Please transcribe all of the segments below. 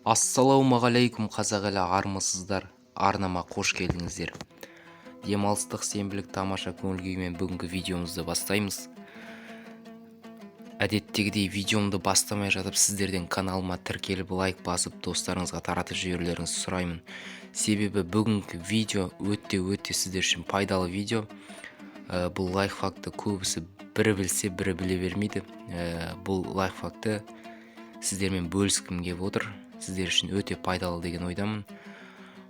Ассалаумағалейкум қазақ елі, армысыздар, арнама қош келдіңіздер. Демалыстық сенбілік тамаша көңіл күймен бүгінгі видеомызды бастаймыз. Әдеттегідей видеомды бастамай жатып сіздерден каналыма тіркеліп лайк басып достарыңызға таратып жіберулеріңізді сұраймын. Себебі бүгінгі видео өте сіздер үшін пайдалы видео. Бұл лайфхакты көбісі бірі білсе, бірі біле бермейді. Бұл лайфхакты сіздермен бөліскім келіп отыр. Сіздер үшін өте пайдалы деген ойдамын.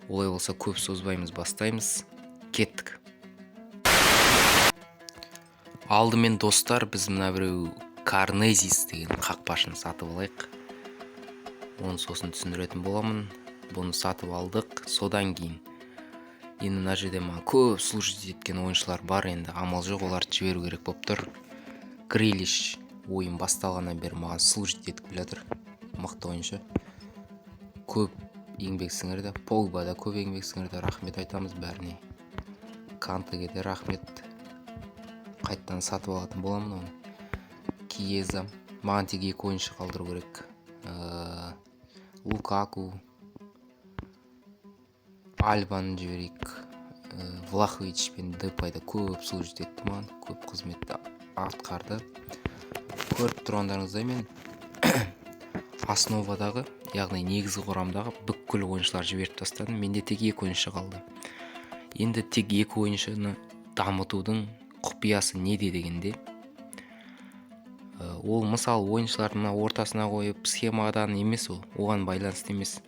Олай болса көп созбаймыз, бастаймыз. Кеттік. Алдымен достар, біз мына біреу Карнезис деген қақпашын сатып алайық. Оны сосын түсіндіретін боламын. Бұны сатып алдық. Содан кейін енді мына жерде көп служить еткен ойыншылар бар, енді амал жоқ, оларды жіберу керек болып тұр. Грилиш ойын басталғаннан бері маған служить етіп келе жатыр. Мықты ойыншы. Көп еңбек сіңірді. Погба да көп еңбек сіңірді. Рахмет айтамыз бәріне. Кантеге де рахмет. Қайттан сатып алатын боламын оны. Киеза. Маған тек екі ойыншы қалдыру керек. Лукаку. Альбаны жіберейік. Влахович пен Депайда көп служить етті маған. Көп қызметті атқарды. Көріп тұрғандарыңыздай мен основадағы, яғни негізгі құрамдағы бүкіл ойыншылар жіберіп тастадым. Менде тек екі ойыншы қалды. Енді тек екі ойыншыны дамытудың құпиясы неде дегенде, ол мысалы ойыншылардың ортасына қойып схемадан емес, оған байланысты емес.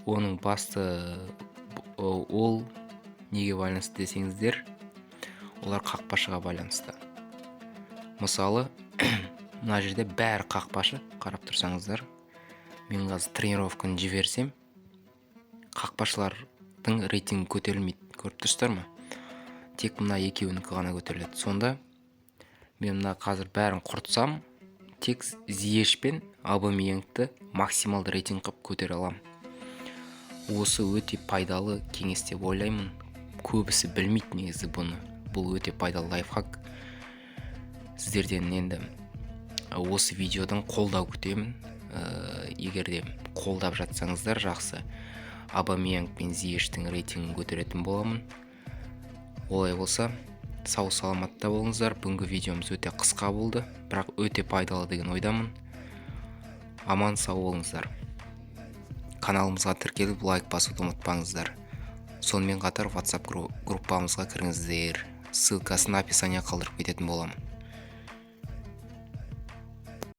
Оның басты ол неге байланысты десеңіздер, олар қақпашыға байланысты. Мысалы, мына жерде бәрі қақпашы, қарап тұрсаңыздар. Мен қазір тренировканы жіберсем, қақпашылардың рейтингі көтерілмейді. Көріп тұрсыздар ма? Тек мына екеуінікі ғана көтеріледі. Сонда мен мына қазір бәрін құртсам, тек Зиеш пен Абамейянгты максималды рейтинг қып көтере аламын. Осы өте пайдалы кеңес деп ойлаймын. Көбісі білмейді негізі бұны. Бұл өте пайдалы лайфхак. Сіздерден енді осы видеодан қолдау күтемін. Егер де қолдап жатсаңыздар жақсы. Абамейянг пен Зиештің рейтингін көтеретін боламын. Олай болса, сау саламатта болыңыздар. Бүгінгі видеомыз өте қысқа болды, бірақ өте пайдалы деген ойдамын. Аман сау болыңыздар. Каналымызға тіркеліп лайк басуды ұмытпаңыздар. Сонымен қатар WhatsApp группамызға кіріңіздер. Ссылкасын описание қалдырып кететін боламын.